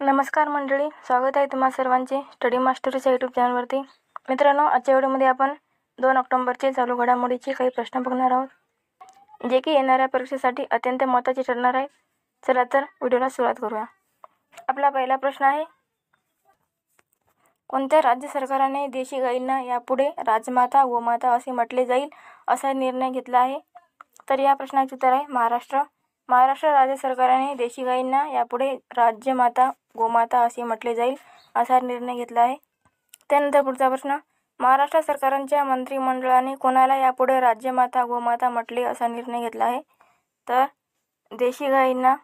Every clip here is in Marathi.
नमस्कार मंडळी, स्वागत आहे तुम्हा सर्वांचे स्टडी मास्टरच्या यूट्यूब चॅनलवरती. मित्रांनो, आजच्या व्हिडिओमध्ये आपण 2 ऑक्टोबरचे चालू घडामोडीचे काही प्रश्न बघणार आहोत, जे की येणाऱ्या परीक्षेसाठी अत्यंत महत्त्वाचे ठरणार आहेत. चला तर व्हिडिओला सुरुवात करूया. आपला पहिला प्रश्न आहे, कोणत्या राज्य सरकारने देशी गायींना यापुढे राजमाता गोमाता असे म्हटले जाईल असा निर्णय घेतला आहे? तर या प्रश्नाचे उत्तर आहे महाराष्ट्र. महाराष्ट्र राज्य सरकारने देशी गायींना यापुढे राज्यमाता गोमाता असे म्हटले जाईल असा निर्णय घेतला आहे. त्यानंतर पुढचा प्रश्न, महाराष्ट्र सरकारच्या मंत्रिमंडळाने कोणाला यापुढे राज्यमाता गोमाता म्हटले असा निर्णय घेतला आहे? तर देशी गायींना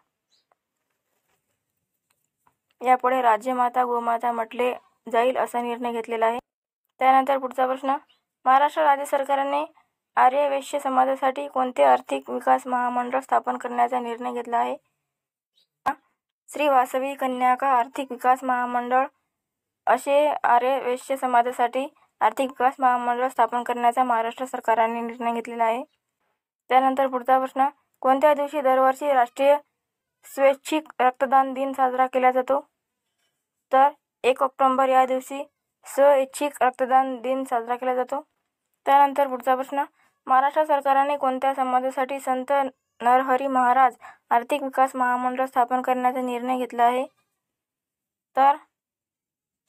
यापुढे राज्यमाता गोमाता म्हटले जाईल असा निर्णय घेतलेला आहे. त्यानंतर पुढचा प्रश्न, महाराष्ट्र राज्य सरकारने आर्य वैश्य समाजासाठी कोणते आर्थिक विकास महामंडळ स्थापन करण्याचा निर्णय घेतला आहे? श्री वासवी कन्याका आर्थिक विकास महामंडळ असे आर्य वैश्य समाजासाठी आर्थिक विकास महामंडळ स्थापन करण्याचा महाराष्ट्र सरकारने निर्णय घेतलेला आहे. त्यानंतर पुढचा प्रश्न, कोणत्या दिवशी दरवर्षी राष्ट्रीय स्वैच्छिक रक्तदान दिन साजरा केला जातो? तर 1 ऑक्टोबर या दिवशी स्वैच्छिक रक्तदान दिन साजरा केला जातो. त्यानंतर पुढचा प्रश्न, महाराष्ट्र सरकारने कोणत्या समाजासाठी संत नरहरी महाराज आर्थिक विकास महामंडळ स्थापन करण्याचा निर्णय घेतला आहे? तर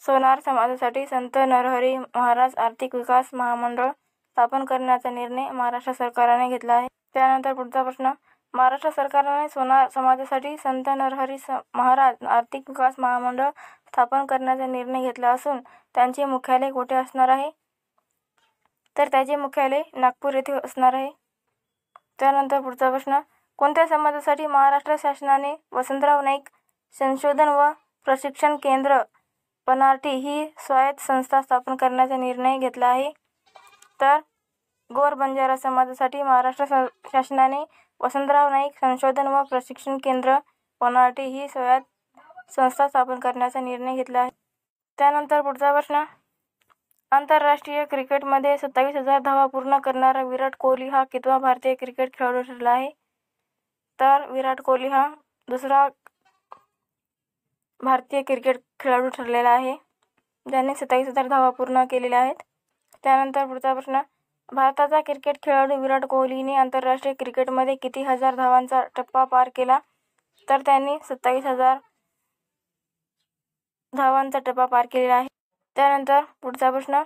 सोनार समाजासाठी संत नरहरी महाराज आर्थिक विकास महामंडळ स्थापन करण्याचा निर्णय महाराष्ट्र सरकारने घेतला आहे. त्यानंतर पुढचा प्रश्न, महाराष्ट्र सरकारने सोनार समाजासाठी संत नरहरी महाराज आर्थिक विकास महामंडळ स्थापन करण्याचा निर्णय घेतला असून त्यांचे मुख्यालय कुठे असणार आहे? तर त्याचे मुख्यालय नागपूर येथे असणार आहे. त्यानंतर पुढचा प्रश्न, कोणत्या समाजासाठी महाराष्ट्र शासनाने वसंतराव नाईक संशोधन व प्रशिक्षण केंद्र पनार्टी ही स्वायत्त संस्था स्थापन करण्याचा निर्णय घेतला आहे? तर गोर बंजारा समाजासाठी महाराष्ट्र शासनाने वसंतराव नाईक संशोधन व प्रशिक्षण केंद्र पनार्टी ही स्वायत्त संस्था स्थापन करण्याचा निर्णय घेतला आहे. त्यानंतर पुढचा प्रश्न, आंतरराष्ट्रीय क्रिकेटमध्ये 27,000 धावा पूर्ण करणारा विराट कोहली हा कितवा भारतीय क्रिकेट खेळाडू ठरला आहे? तर विराट कोहली हा दुसरा भारतीय क्रिकेट खेळाडू ठरलेला आहे, ज्याने 27,000 धावा पूर्ण केलेल्या आहेत. त्यानंतर पुढचा प्रश्न, भारताचा क्रिकेट खेळाडू विराट कोहलीने आंतरराष्ट्रीय क्रिकेटमध्ये किती हजार धावांचा टप्पा पार केला? तर त्यांनी 27,000 धावांचा टप्पा पार केलेला आहे. त्यानंतर पुढचा प्रश्न,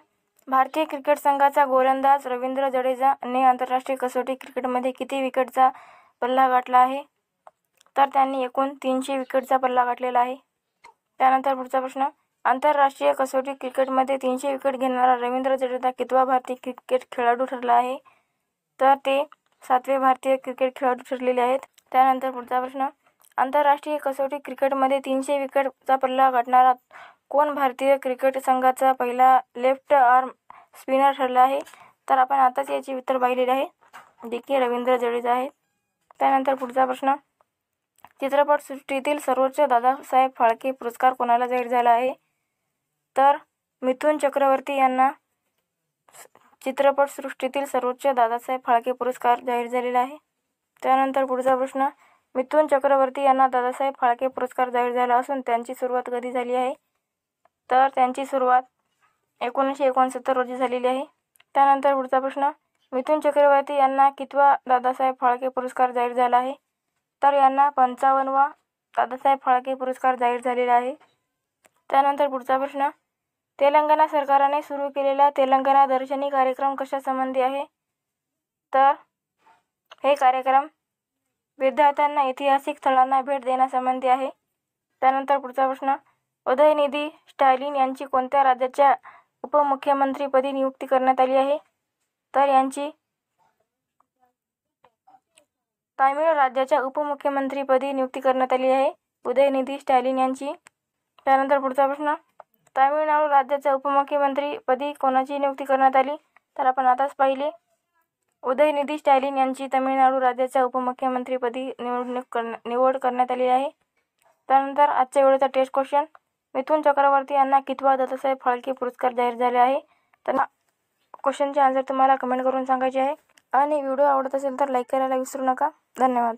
भारतीय क्रिकेट संघाचा गोलंदाज रवींद्र जडेजाने आंतरराष्ट्रीय कसोटी क्रिकेटमध्ये किती विकेटचा पल्ला गाठला आहे? तर त्यांनी एकूण 300 विकेटचा पल्ला गाठलेला आहे. त्यानंतर पुढचा प्रश्न, आंतरराष्ट्रीय कसोटी क्रिकेटमध्ये 300 विकेट घेणारा रवींद्र जडेजा कितवा भारतीय क्रिकेट खेळाडू ठरला आहे? तर ते 7वे भारतीय क्रिकेट खेळाडू ठरलेले आहेत. त्यानंतर पुढचा प्रश्न, आंतरराष्ट्रीय कसोटी क्रिकेटमध्ये 300 विकेटचा पल्ला गाठणारा कोण भारतीय क्रिकेट संघाचा पहिला लेफ्ट आर्म स्पिनर ठरला आहे? तर आपण आताच याचे उत्तर पाहिलेले आहे, जे की रवींद्र जडेजा आहे. त्यानंतर पुढचा प्रश्न, चित्रपटसृष्टीतील सर्वोच्च दादासाहेब फाळके पुरस्कार कोणाला जाहीर झाला आहे? तर मिथुन चक्रवर्ती यांना चित्रपटसृष्टीतील सर्वोच्च दादासाहेब फाळके पुरस्कार जाहीर झालेला आहे. त्यानंतर पुढचा प्रश्न, मिथुन चक्रवर्ती यांना दादासाहेब फाळके पुरस्कार जाहीर झाला असून त्यांची सुरुवात कधी झाली आहे? तर त्यांची सुरुवात 1969 रोजी झालेली आहे. त्यानंतर पुढचा प्रश्न, मिथुन चक्रवर्ती यांना कितवा दादासाहेब फाळके पुरस्कार जाहीर झाला आहे? तर यांना 55वा दादासाहेब फाळके पुरस्कार जाहीर झालेला आहे. त्यानंतर पुढचा प्रश्न, तेलंगणा सरकारने सुरू केलेला तेलंगणा दर्शनी कार्यक्रम कशासंबंधी आहे? तर हे कार्यक्रम विद्यार्थ्यांना ऐतिहासिक स्थळांना भेट देण्यासंबंधी आहे. त्यानंतर पुढचा प्रश्न, उदयनिधी स्टॅलिन यांची कोणत्या राज्याच्या उपमुख्यमंत्रीपदी नियुक्ती करण्यात आली आहे? तर यांची तामिळ राज्याच्या उपमुख्यमंत्रीपदी नियुक्ती करण्यात आली आहे उदयनिधी स्टॅलिन यांची. त्यानंतर पुढचा प्रश्न, तामिळनाडू राज्याच्या उपमुख्यमंत्रीपदी कोणाची नियुक्ती करण्यात आली? तर आपण आताच पाहिले, उदयनिधी स्टॅलिन यांची तामिळनाडू राज्याच्या उपमुख्यमंत्रीपदी निवड करण्यात आली आहे. त्यानंतर आजच्या वेळेचा टेस्ट क्वेश्चन, मिथुन चक्रवर्ती यांना कितवा दादासाहेब फाळके पुरस्कार जाहीर झाले आहे? तर क्वेश्चनचे आन्सर तुम्हाला कमेंट करून सांगायचे आहे. आणि व्हिडिओ आवडत असेल तर लाईक करायला विसरू नका. धन्यवाद.